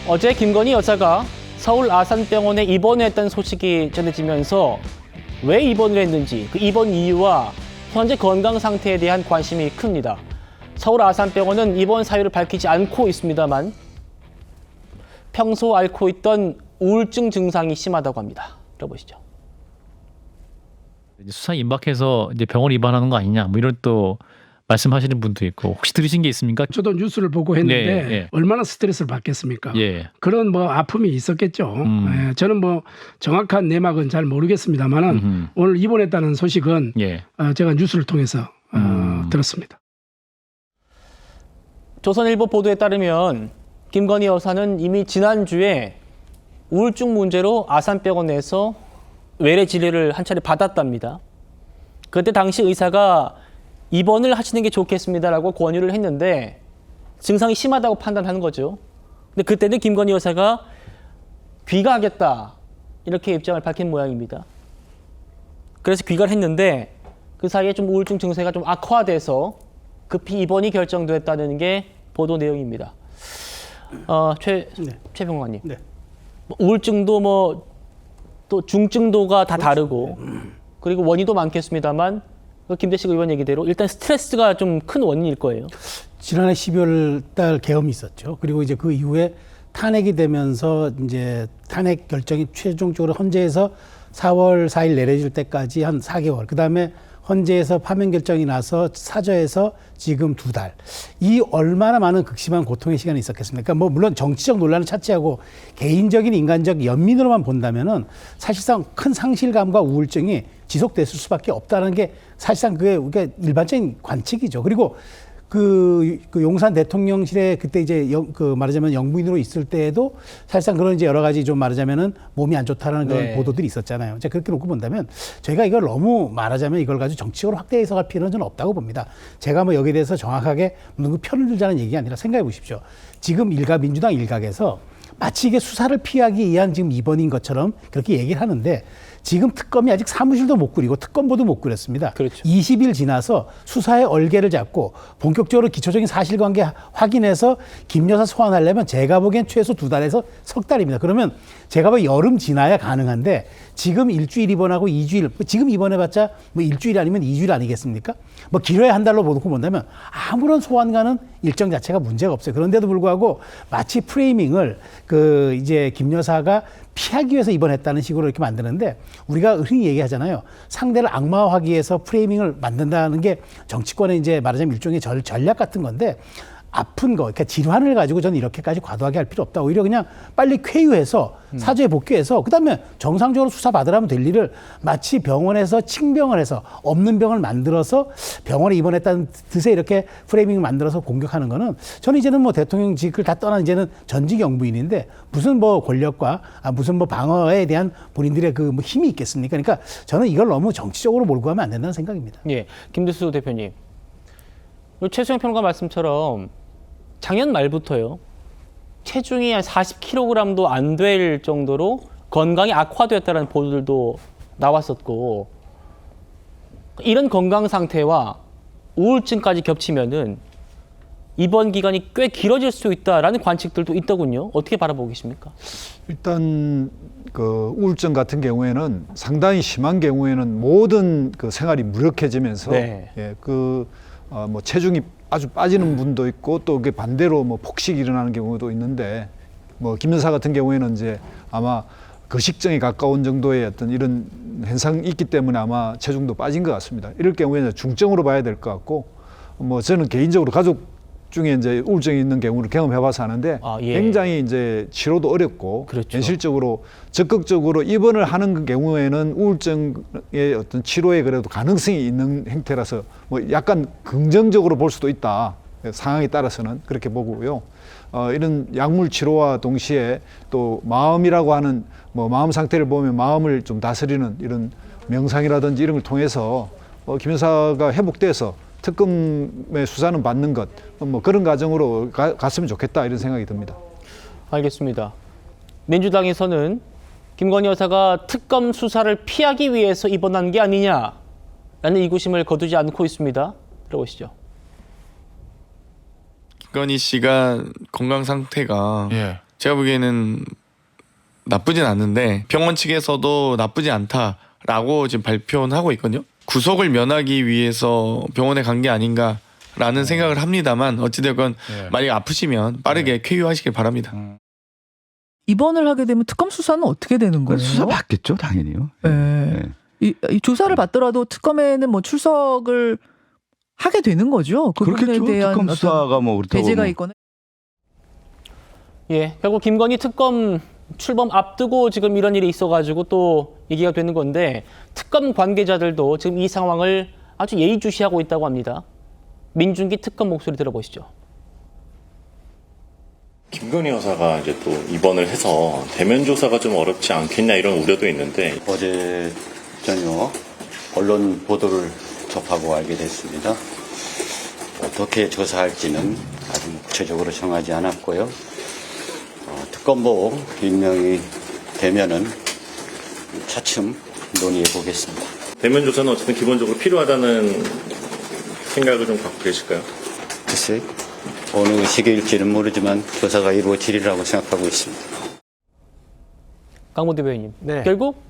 어제 김건희 여사가 서울 아산병원에 입원했다는 소식이 전해지면서 왜 입원을 했는지, 그 입원 이유와 현재 건강 상태에 대한 관심이 큽니다. 서울 아산병원은 입원 사유를 밝히지 않고 있습니다만 평소 앓고 있던 우울증 증상이 심하다고 합니다. 들어보시죠. 수사에 임박해서 이제 병원 입원하는 거 아니냐, 뭐 이런 또 말씀하시는 분도 있고, 혹시 들으신 게 있습니까? 저도 뉴스를 보고 했는데 네, 예. 얼마나 스트레스를 받겠습니까? 예. 그런 뭐 아픔이 있었겠죠. 예, 저는 뭐 정확한 내막은 잘 모르겠습니다만은 오늘 입원했다는 소식은 예. 제가 뉴스를 통해서 들었습니다. 조선일보 보도에 따르면 김건희 여사는 이미 지난주에 우울증 문제로 아산병원에서 외래 진료를 한 차례 받았답니다. 그때 당시 의사가 입원을 하시는 게 좋겠습니다라고 권유를 했는데 증상이 심하다고 판단하는 거죠. 근데 그때는 김건희 여사가 귀가하겠다 이렇게 입장을 밝힌 모양입니다. 그래서 귀가를 했는데 그 사이에 좀 우울증 증세가 좀 악화돼서 급히 입원이 결정됐다는 게 보도 내용입니다. 최 평론가님, 네. 뭐 우울증도 뭐 또 중증도가 다 다르고 그리고 원인도 많겠습니다만 김대식 의원 얘기대로 일단 스트레스가 좀 큰 원인일 거예요. 지난해 12월 달 계엄이 있었죠. 그리고 이제 그 이후에 탄핵이 되면서 이제 탄핵 결정이 최종적으로 헌재에서 4월 4일 내려질 때까지 한 4개월. 그다음에 헌재에서 파면 결정이 나서 사저에서 지금 2달. 이 얼마나 많은 극심한 고통의 시간이 있었겠습니까? 뭐 물론 정치적 논란을 차치하고 개인적인 인간적 연민으로만 본다면은 사실상 큰 상실감과 우울증이 지속됐을 수밖에 없다는 게 사실상 그게 우리가 일반적인 관측이죠. 그리고 그 용산 대통령실에 그때 이제 말하자면 영부인으로 있을 때에도 사실상 그런 이제 여러 가지 좀 말하자면은 몸이 안 좋다라는 그런 네. 보도들이 있었잖아요. 자, 그렇게 놓고 본다면 저희가 이걸 너무 말하자면 이걸 가지고 정치적으로 확대 해석할 필요는 저는 없다고 봅니다. 제가 뭐 여기에 대해서 정확하게 누구 편을 들자는 얘기가 아니라 생각해 보십시오. 지금 민주당 일각에서 마치 이게 수사를 피하기 위한 지금 입원인 것처럼 그렇게 얘기를 하는데 지금 특검이 아직 사무실도 못 꾸리고 특검보도 못 꾸렸습니다. 그렇죠. 20일 지나서 수사의 얼개를 잡고 본격적으로 기초적인 사실관계 확인해서 김 여사 소환하려면 제가 보기엔 최소 2달에서 석 달입니다. 그러면 제가 보기엔 여름 지나야 가능한데 지금 일주일 입원하고 2주일, 지금 입원해봤자 뭐 일주일 아니면 2주일 아니겠습니까? 뭐 길어야 한 달로 놓고 본다면 아무런 소환가는 일정 자체가 문제가 없어요. 그런데도 불구하고 마치 프레이밍을 이제 김 여사가 피하기 위해서 입원했다는 식으로 이렇게 만드는데 우리가 흔히 얘기하잖아요. 상대를 악마화하기 위해서 프레이밍을 만든다는 게 정치권의 이제 말하자면 일종의 전략 같은 건데 아픈 거, 그러니까 질환을 가지고 저는 이렇게까지 과도하게 할 필요 없다. 오히려 그냥 빨리 쾌유해서 사죄에 복귀해서 그다음에 정상적으로 수사 받으라면 될 일을 마치 병원에서 칭병을 해서 없는 병을 만들어서 병원에 입원했다는 뜻에 이렇게 프레이밍을 만들어서 공격하는 거는 저는 이제는 뭐 대통령직을 다 떠난 이제는 전직 영부인인데 무슨 뭐 권력과 무슨 뭐 방어에 대한 본인들의 그 뭐 힘이 있겠습니까? 그러니까 저는 이걸 너무 정치적으로 몰고 가면 안 된다는 생각입니다. 예, 김대수 대표님, 최수영 평론가 말씀처럼 작년 말부터요. 체중이 한 40kg도 안 될 정도로 건강이 악화되었다는 보도들도 나왔었고 이런 건강 상태와 우울증까지 겹치면은 입원 기간이 꽤 길어질 수 있다라는 관측들도 있더군요. 어떻게 바라보고 계십니까? 일단 그 우울증 같은 경우에는 상당히 심한 경우에는 모든 그 생활이 무력해지면서 네. 예, 뭐 체중이 아주 빠지는 분도 있고 또 그게 반대로 뭐 폭식이 일어나는 경우도 있는데 뭐 김 여사 같은 경우에는 이제 아마 거식증에 가까운 정도의 어떤 이런 현상이 있기 때문에 아마 체중도 빠진 것 같습니다. 이럴 경우에는 중증으로 봐야 될 것 같고 뭐 저는 개인적으로 가족 중에 이제 우울증이 있는 경우를 경험해봐서 아는데 예. 굉장히 이제 치료도 어렵고 그렇죠. 현실적으로 적극적으로 입원을 하는 그 경우에는 우울증의 어떤 치료에 그래도 가능성이 있는 행태라서 뭐 약간 긍정적으로 볼 수도 있다. 상황에 따라서는 그렇게 보고요. 이런 약물 치료와 동시에 또 마음이라고 하는 뭐 마음 상태를 보면 마음을 좀 다스리는 이런 명상이라든지 이런 걸 통해서 김 여사가 회복돼서 특검의 수사는 받는 것, 뭐 그런 과정으로 갔으면 좋겠다 이런 생각이 듭니다. 알겠습니다. 민주당에서는 김건희 여사가 특검 수사를 피하기 위해서 입원한 게 아니냐라는 의구심을 거두지 않고 있습니다. 들어보시죠. 김건희 씨가 건강 상태가 제가 보기에는 나쁘진 않는데 병원 측에서도 나쁘지 않다라고 지금 발표는 하고 있거든요. 구속을 면하기 위해서 병원에 간 게 아닌가라는 생각을 합니다만 어찌되건 만약 아프시면 빠르게 쾌유하시길 바랍니다. 입원을 하게 되면 특검 수사는 어떻게 되는 거예요? 수사 받겠죠, 당연히요. 네. 네. 이 조사를 받더라도 특검에는 뭐 출석을 하게 되는 거죠. 그 부분에 그렇겠죠. 대한 특검 어떤 수사가 뭐 그렇다고 배제가 뭐. 있거나. 예, 결국 김건희 특검 출범 앞두고 지금 이런 일이 있어가지고 또 얘기가 되는 건데 특검 관계자들도 지금 이 상황을 아주 예의주시하고 있다고 합니다. 민준기 특검 목소리 들어보시죠. 김건희 여사가 이제 또 입원을 해서 대면 조사가 좀 어렵지 않겠냐 이런 우려도 있는데 어제 저녁 언론 보도를 접하고 알게 됐습니다. 어떻게 조사할지는 아직 구체적으로 정하지 않았고요. 특검보 임명이 되면은 차츰 논의해 보겠습니다. 대면 조사는 어쨌든 기본적으로 필요하다는 생각을 좀 갖고 계실까요? 글쎄 어느 시기일지는 모르지만 조사가 이루어지리라고 생각하고 있습니다. 강모 대변인님, 네. 결국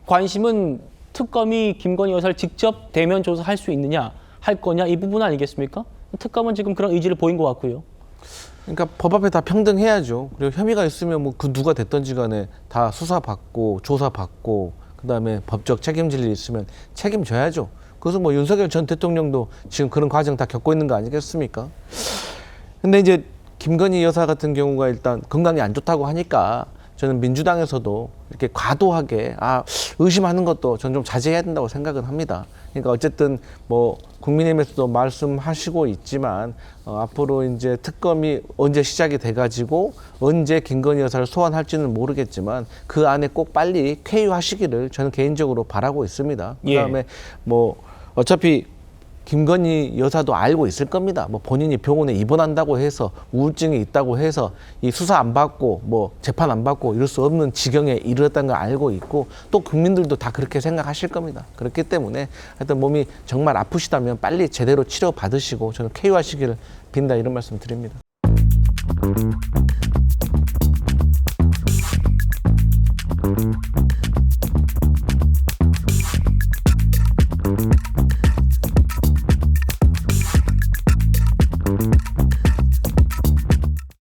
관심은 특검이 김건희 여사를 직접 대면 조사할 수 있느냐, 할 거냐 이 부분 아니겠습니까? 특검은 지금 그런 의지를 보인 것 같고요. 그러니까 법 앞에 다 평등해야죠. 그리고 혐의가 있으면 뭐 그 누가 됐든지 간에 다 수사받고 조사받고 그다음에 법적 책임질 일이 있으면 책임져야죠. 그래서 뭐 윤석열 전 대통령도 지금 그런 과정 다 겪고 있는 거 아니겠습니까? 근데 이제 김건희 여사 같은 경우가 일단 건강이 안 좋다고 하니까 저는 민주당에서도 이렇게 과도하게 의심하는 것도 저는 좀 자제해야 된다고 생각은 합니다. 그러니까 어쨌든 뭐 국민의힘에서도 말씀하시고 있지만 앞으로 이제 특검이 언제 시작이 돼가지고 언제 김건희 여사를 소환할지는 모르겠지만 그 안에 꼭 빨리 쾌유하시기를 저는 개인적으로 바라고 있습니다. 그다음에 뭐 어차피 김건희 여사도 알고 있을 겁니다. 뭐 본인이 병원에 입원한다고 해서 우울증이 있다고 해서 이 수사 안 받고 뭐 재판 안 받고 이럴 수 없는 지경에 이르렀다는 걸 알고 있고 또 국민들도 다 그렇게 생각하실 겁니다. 그렇기 때문에 하여튼 몸이 정말 아프시다면 빨리 제대로 치료 받으시고 저는 쾌유하시기를 빈다 이런 말씀 드립니다.